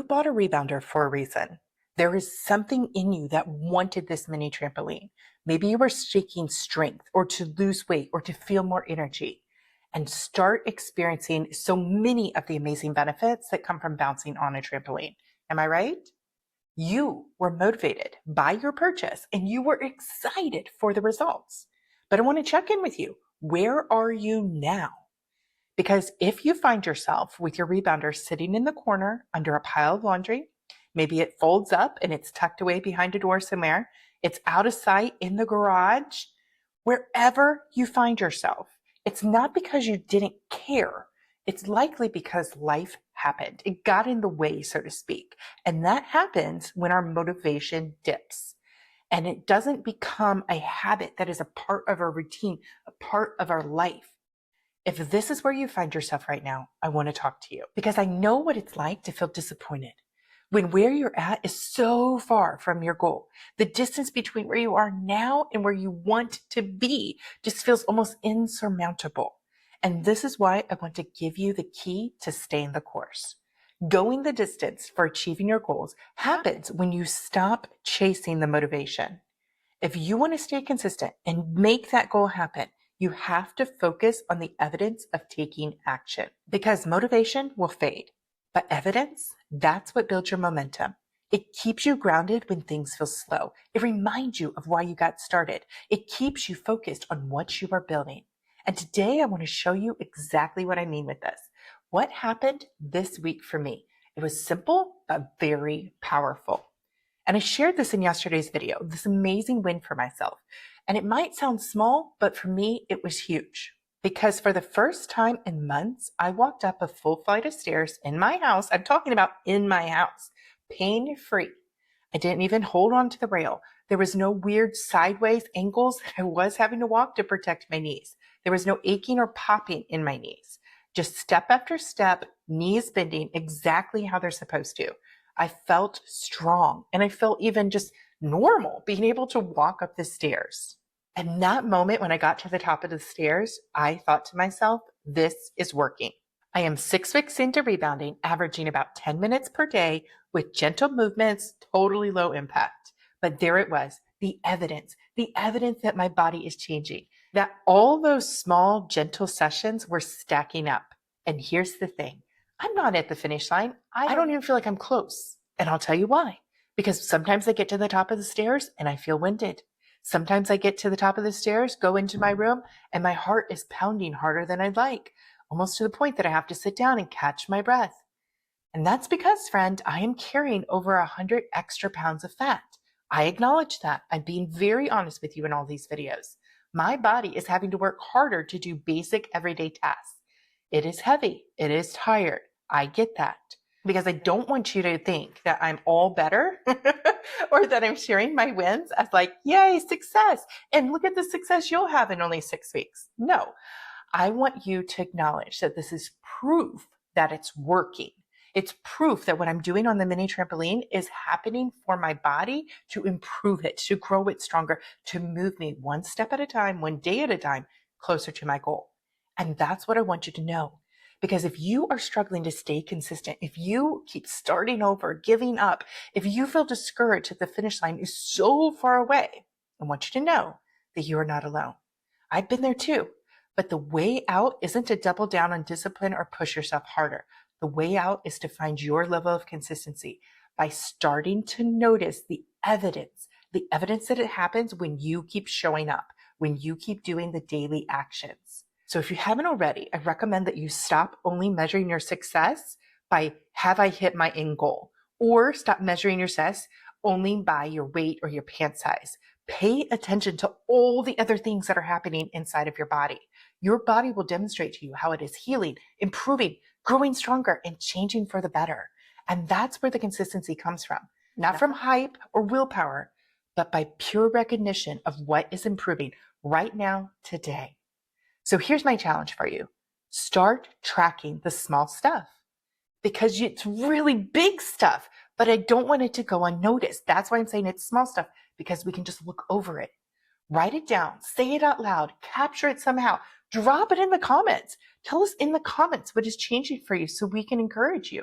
bought a rebounder for a reason. There is something in you that wanted this mini trampoline. Maybe you were seeking strength or to lose weight or to feel more energy and start experiencing so many of the amazing benefits that come from bouncing on a trampoline. Am I right? You were motivated by your purchase and you were excited for the results. But I want to check in with you. Where are you now? Because if you find yourself with your rebounder sitting in the corner under a pile of laundry, maybe it folds up and it's tucked away behind a door somewhere, it's out of sight in the garage, wherever you find yourself, it's not because you didn't care. It's likely because life happened. It got in the way, so to speak. And that happens when our motivation dips. And it doesn't become a habit that is a part of our routine, a part of our life. If this is where you find yourself right now, I want to talk to you because I know what it's like to feel disappointed when where you're at is so far from your goal. The distance between where you are now and where you want to be just feels almost insurmountable. And this is why I want to give you the key to staying the course. Going the distance for achieving your goals happens when you stop chasing the motivation. If you want to stay consistent and make that goal happen, you have to focus on the evidence of taking action because motivation will fade. But evidence, that's what builds your momentum. It keeps you grounded when things feel slow. It reminds you of why you got started. It keeps you focused on what you are building. And today I want to show you exactly what I mean with this. What happened this week for me? It was simple, but very powerful. And I shared this in yesterday's video, this amazing win for myself. And it might sound small, but for me, it was huge. Because for the first time in months, I walked up a full flight of stairs in my house. I'm talking about in my house, pain-free. I didn't even hold on to the rail. There was no weird sideways angles that I was having to walk to protect my knees. There was no aching or popping in my knees. Just step after step, knees bending exactly how they're supposed to. I felt strong and I felt even just normal being able to walk up the stairs. And that moment when I got to the top of the stairs, I thought to myself, this is working. I am 6 weeks into rebounding, averaging about 10 minutes per day with gentle movements, totally low impact. But there it was, the evidence that my body is changing, that all those small, gentle sessions were stacking up. And here's the thing. I'm not at the finish line. I don't even feel like I'm close. And I'll tell you why. Because sometimes I get to the top of the stairs and I feel winded. Sometimes I get to the top of the stairs, go into my room, and my heart is pounding harder than I'd like, almost to the point that I have to sit down and catch my breath. And that's because, friend, I am carrying over 100 extra pounds of fat. I acknowledge that. I'm being very honest with you in all these videos. My body is having to work harder to do basic everyday tasks. It is heavy. It is tired. I get that. Because I don't want you to think that I'm all better or that I'm sharing my wins as like, yay, success. And look at the success you'll have in only 6 weeks. No, I want you to acknowledge that this is proof that it's working. It's proof that what I'm doing on the mini trampoline is happening for my body to improve it, to grow it stronger, to move me one step at a time, one day at a time, closer to my goal. And that's what I want you to know. Because if you are struggling to stay consistent, if you keep starting over, giving up, if you feel discouraged that the finish line is so far away, I want you to know that you are not alone. I've been there too. But the way out isn't to double down on discipline or push yourself harder. The way out is to find your level of consistency by starting to notice the evidence that it happens when you keep showing up, when you keep doing the daily actions. So if you haven't already, I recommend that you stop only measuring your success by have I hit my end goal, or stop measuring your success only by your weight or your pant size. Pay attention to all the other things that are happening inside of your body. Your body will demonstrate to you how it is healing, improving, growing stronger, and changing for the better. And that's where the consistency comes from. Not from hype or willpower, but by pure recognition of what is improving right now, today. So here's my challenge for you. Start tracking the small stuff because it's really big stuff, but I don't want it to go unnoticed. That's why I'm saying it's small stuff, because we can just look over it. Write it down, say it out loud, capture it somehow, drop it in the comments. Tell us in the comments what is changing for you so we can encourage you.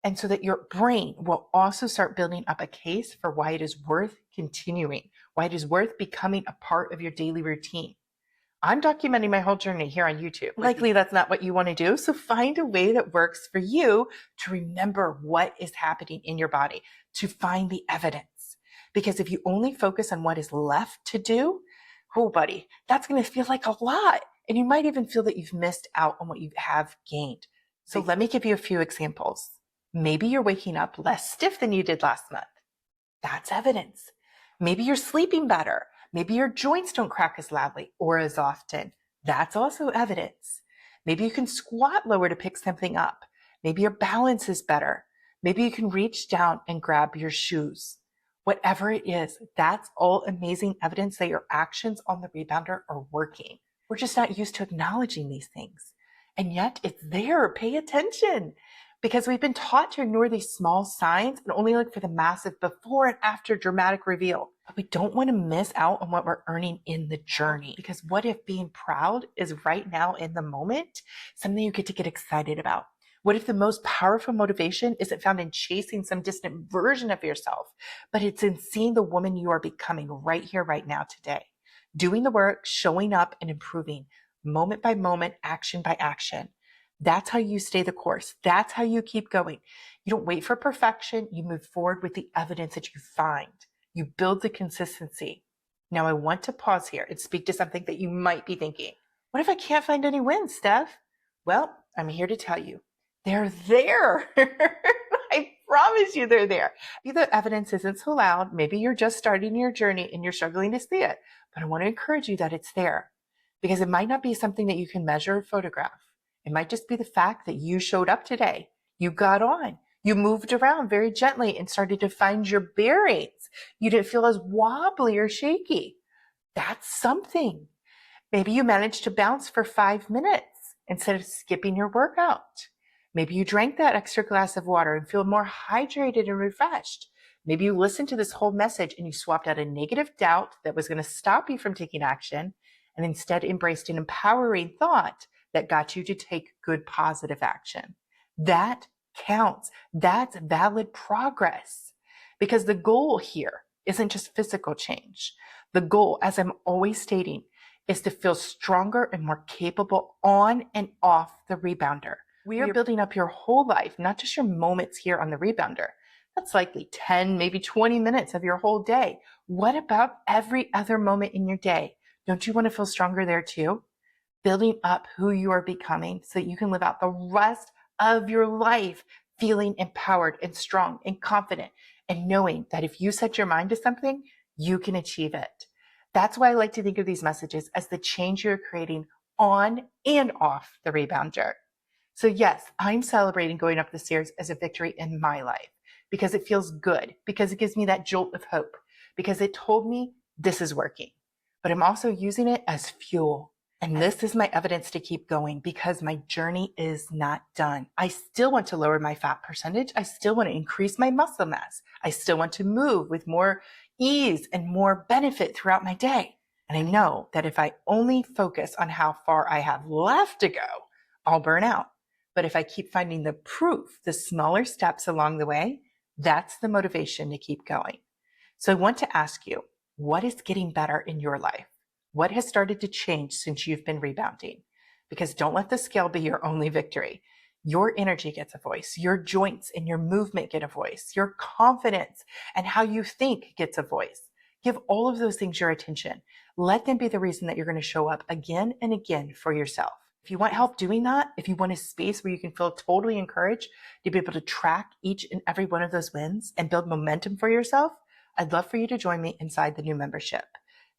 And so that your brain will also start building up a case for why it is worth continuing, why it is worth becoming a part of your daily routine. I'm documenting my whole journey here on YouTube. Likely that's not what you want to do. So find a way that works for you to remember what is happening in your body, to find the evidence. Because if you only focus on what is left to do, oh buddy, that's going to feel like a lot. And you might even feel that you've missed out on what you have gained. So let me give you a few examples. Maybe you're waking up less stiff than you did last month. That's evidence. Maybe you're sleeping better. Maybe your joints don't crack as loudly or as often. That's also evidence. Maybe you can squat lower to pick something up. Maybe your balance is better. Maybe you can reach down and grab your shoes. Whatever it is, that's all amazing evidence that your actions on the rebounder are working. We're just not used to acknowledging these things. And yet it's there. Pay attention. Because we've been taught to ignore these small signs and only look for the massive before and after dramatic reveal. But we don't want to miss out on what we're earning in the journey. Because what if being proud is right now in the moment something you get excited about? What if the most powerful motivation isn't found in chasing some distant version of yourself, but it's in seeing the woman you are becoming right here, right now, today? Doing the work, showing up, and improving moment by moment, action by action. That's how you stay the course. That's how you keep going. You don't wait for perfection. You move forward with the evidence that you find. You build the consistency. Now I want to pause here and speak to something that you might be thinking. What if I can't find any wins, Steph? Well, I'm here to tell you. They're there. I promise you they're there. Maybe the evidence isn't so loud. Maybe you're just starting your journey and you're struggling to see it. But I want to encourage you that it's there. Because it might not be something that you can measure or photograph. It might just be the fact that you showed up today. You got on. You moved around very gently and started to find your bearings. You didn't feel as wobbly or shaky. That's something. Maybe you managed to bounce for 5 minutes instead of skipping your workout. Maybe you drank that extra glass of water and feel more hydrated and refreshed. Maybe you listened to this whole message and you swapped out a negative doubt that was going to stop you from taking action and instead embraced an empowering thought that got you to take good positive action. That counts. That's valid progress. Because the goal here isn't just physical change. The goal, as I'm always stating, is to feel stronger and more capable on and off the rebounder. We are building up your whole life, not just your moments here on the rebounder. That's likely 10, maybe 20 minutes of your whole day. What about every other moment in your day? Don't you want to feel stronger there too? Building up who you are becoming so that you can live out the rest of your life feeling empowered and strong and confident and knowing that if you set your mind to something, you can achieve it. That's why I like to think of these messages as the change you're creating on and off the rebounder. So yes, I'm celebrating going up the stairs as a victory in my life because it feels good, because it gives me that jolt of hope, because it told me this is working. But I'm also using it as fuel. And this is my evidence to keep going because my journey is not done. I still want to lower my fat percentage. I still want to increase my muscle mass. I still want to move with more ease and more benefit throughout my day. And I know that if I only focus on how far I have left to go, I'll burn out. But if I keep finding the proof, the smaller steps along the way, that's the motivation to keep going. So I want to ask you, what is getting better in your life? What has started to change since you've been rebounding? Because don't let the scale be your only victory. Your energy gets a voice. Your joints and your movement get a voice. Your confidence and how you think gets a voice. Give all of those things your attention. Let them be the reason that you're going to show up again and again for yourself. If you want help doing that, if you want a space where you can feel totally encouraged to be able to track each and every one of those wins and build momentum for yourself, I'd love for you to join me inside the new membership.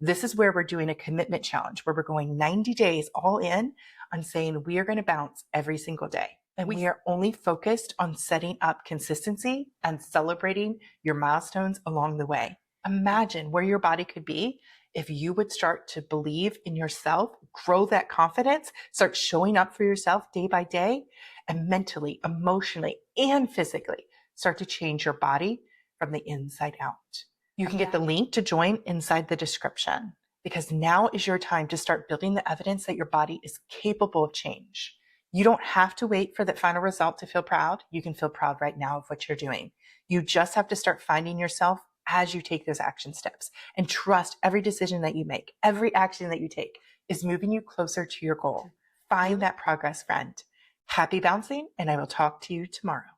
This is where we're doing a commitment challenge where we're going 90 days all in on saying we are going to bounce every single day. And we are only focused on setting up consistency and celebrating your milestones along the way. Imagine where your body could be if you would start to believe in yourself, grow that confidence, start showing up for yourself day by day, and mentally, emotionally, and physically start to change your body from the inside out. You can get the link to join inside the description because now is your time to start building the evidence that your body is capable of change. You don't have to wait for that final result to feel proud. You can feel proud right now of what you're doing. You just have to start finding yourself as you take those action steps, and trust every decision that you make, every action that you take is moving you closer to your goal. Find that progress, friend. Happy bouncing, and I will talk to you tomorrow.